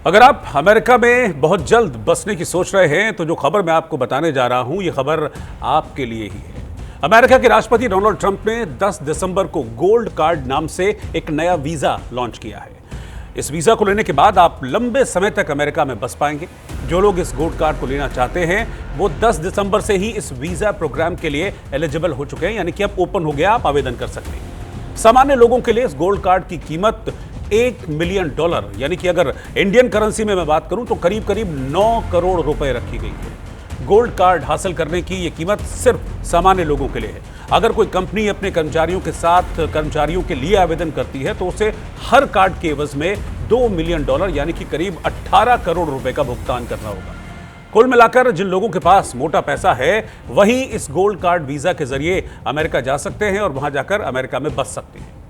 अगर आप अमेरिका में बहुत जल्द बसने की सोच रहे हैं तो जो खबर मैं आपको बताने जा रहा हूं, ये खबर आपके लिए ही है। अमेरिका के राष्ट्रपति डोनाल्ड ट्रंप ने 10 दिसंबर को गोल्ड कार्ड नाम से एक नया वीजा लॉन्च किया है। इस वीजा को लेने के बाद आप लंबे समय तक अमेरिका में बस पाएंगे। जो लोग इस गोल्ड कार्ड को लेना चाहते हैं वो 10 दिसंबर से ही इस वीजा प्रोग्राम के लिए एलिजिबल हो चुके हैं, यानी कि अब ओपन हो गया, आप आवेदन कर सकते हैं। सामान्य लोगों के लिए इस गोल्ड कार्ड की कीमत $1 मिलियन, यानी कि अगर इंडियन करेंसी में मैं बात करूं तो करीब करीब 9 करोड़ रुपए रखी गई है। गोल्ड कार्ड हासिल करने की यह कीमत सिर्फ सामान्य लोगों के लिए है। अगर कोई कंपनी अपने कर्मचारियों के लिए आवेदन करती है तो उसे हर कार्ड के एवज में $2 मिलियन यानी कि करीब 18 करोड़ रुपए का भुगतान करना होगा। कुल मिलाकर जिन लोगों के पास मोटा पैसा है वही इस गोल्ड कार्ड वीजा के जरिए अमेरिका जा सकते हैं और वहां जाकर अमेरिका में बस सकते हैं,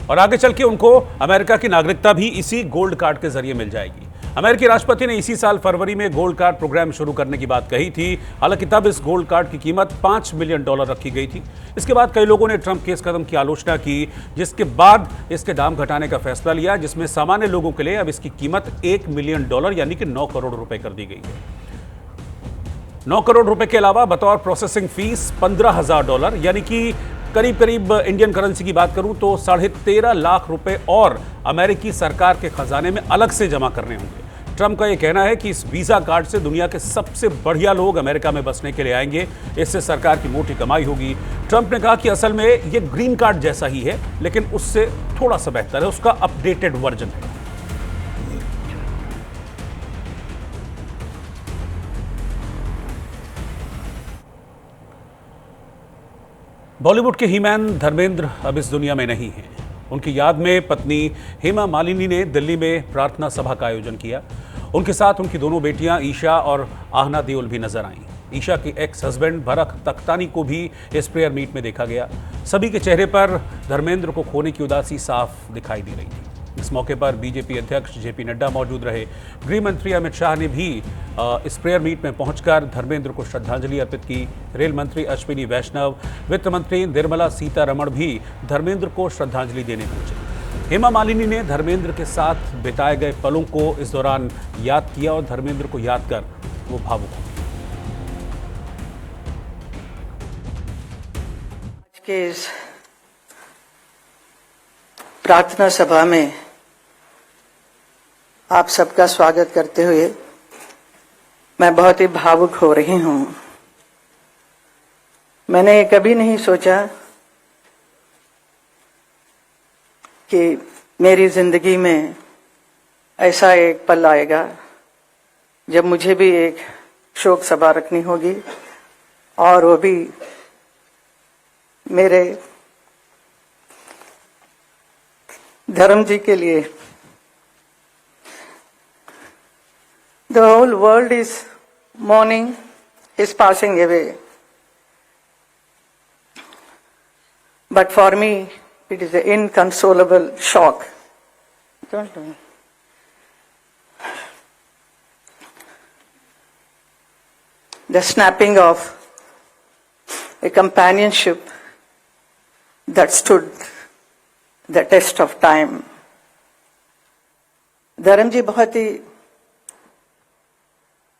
और आगे चल के उनको अमेरिका की नागरिकता भी इसी गोल्ड कार्ड के जरिए मिल जाएगी। अमेरिकी राष्ट्रपति ने इसी साल फरवरी में गोल्ड कार्ड प्रोग्राम शुरू करने की बात कही थी। हालांकि तब इस गोल्ड कार्ड की कीमत $5 मिलियन रखी गई थी। इसके बाद कई लोगों ने ट्रंप के इस कदम की आलोचना की, जिसके बाद इसके दाम घटाने का फैसला लिया, जिसमें सामान्य लोगों के लिए अब इसकी कीमत $1 मिलियन यानी कि 9 करोड़ रुपए कर दी गई है। 9 करोड़ रुपए के अलावा बतौर प्रोसेसिंग फीस $15,000 यानी कि करीब करीब इंडियन करेंसी की बात करूं तो 13.5 लाख रुपए और अमेरिकी सरकार के खजाने में अलग से जमा करने होंगे। ट्रंप का यह कहना है कि इस वीजा कार्ड से दुनिया के सबसे बढ़िया लोग अमेरिका में बसने के लिए आएंगे, इससे सरकार की मोटी कमाई होगी। ट्रंप ने कहा कि असल में यह ग्रीन कार्ड जैसा ही है, लेकिन उससे थोड़ा सा बेहतर है, उसका अपडेटेड वर्जन है। बॉलीवुड के हीमैन धर्मेंद्र अब इस दुनिया में नहीं हैं। उनकी याद में पत्नी हेमा मालिनी ने दिल्ली में प्रार्थना सभा का आयोजन किया। उनके साथ उनकी दोनों बेटियां ईशा और आहना देओल भी नजर आईं। ईशा के एक्स हस्बैंड भरत तख्तानी को भी इस प्रेयर मीट में देखा गया। सभी के चेहरे पर धर्मेंद्र को खोने की उदासी साफ दिखाई दे रही थी। इस मौके पर बीजेपी अध्यक्ष जेपी नड्डा मौजूद रहे। गृह मंत्री अमित शाह ने भी इस प्रेयर मीट में पहुंचकर धर्मेंद्र को श्रद्धांजलि अर्पित की। रेल मंत्री अश्विनी वैष्णव, वित्त मंत्री निर्मला सीतारमण भी धर्मेंद्र को श्रद्धांजलि देने पहुंचे। हेमा मालिनी ने धर्मेंद्र के साथ बिताए गए पलों को इस दौरान याद किया और धर्मेंद्र को याद कर वो भावुक हो गई। आज के इस प्रार्थना सभा में आप सबका स्वागत करते हुए मैं बहुत ही भावुक हो रही हूं। मैंने कभी नहीं सोचा कि मेरी जिंदगी में ऐसा एक पल आएगा जब मुझे भी एक शोक सभा रखनी होगी, और वो भी मेरे धर्म जी के लिए। The whole world is mourning his passing away, but for me it is an inconsolable shock. Don't do it. The snapping of a companionship that stood the test of time. धर्म जी बहुत ही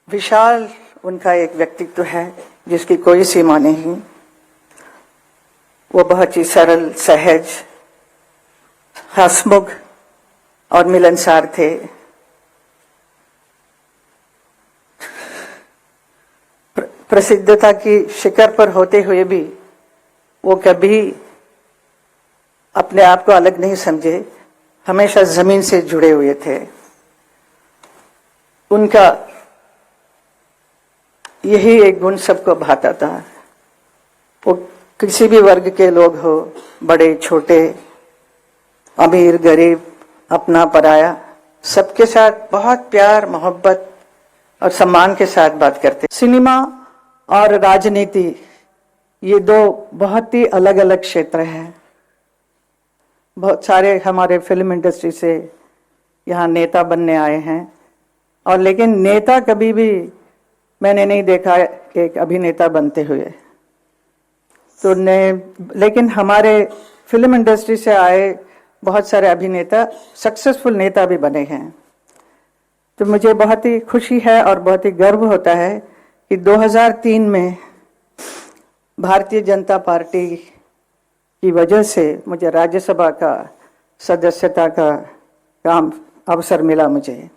विशाल उनका एक व्यक्तित्व है जिसकी कोई सीमा नहीं। वो बहुत ही सरल, सहज, हंसमुख और मिलनसार थे। प्रसिद्धता की शिखर पर होते हुए भी वो कभी अपने आप को अलग नहीं समझे, हमेशा जमीन से जुड़े हुए थे। उनका यही एक गुण सबको भाता था। वो किसी भी वर्ग के लोग हो, बड़े छोटे, अमीर गरीब, अपना पराया, सबके साथ बहुत प्यार, मोहब्बत और सम्मान के साथ बात करते। सिनेमा और राजनीति ये दो बहुत ही अलग अलग क्षेत्र हैं। बहुत सारे हमारे फिल्म इंडस्ट्री से यहाँ नेता बनने आए हैं, और लेकिन नेता कभी भी मैंने नहीं देखा एक अभिनेता बनते हुए। तो लेकिन हमारे फिल्म इंडस्ट्री से आए बहुत सारे अभिनेता सक्सेसफुल नेता भी बने हैं। तो मुझे बहुत ही खुशी है और बहुत ही गर्व होता है कि 2003 में भारतीय जनता पार्टी की वजह से मुझे राज्यसभा का सदस्यता का काम अवसर मिला मुझे।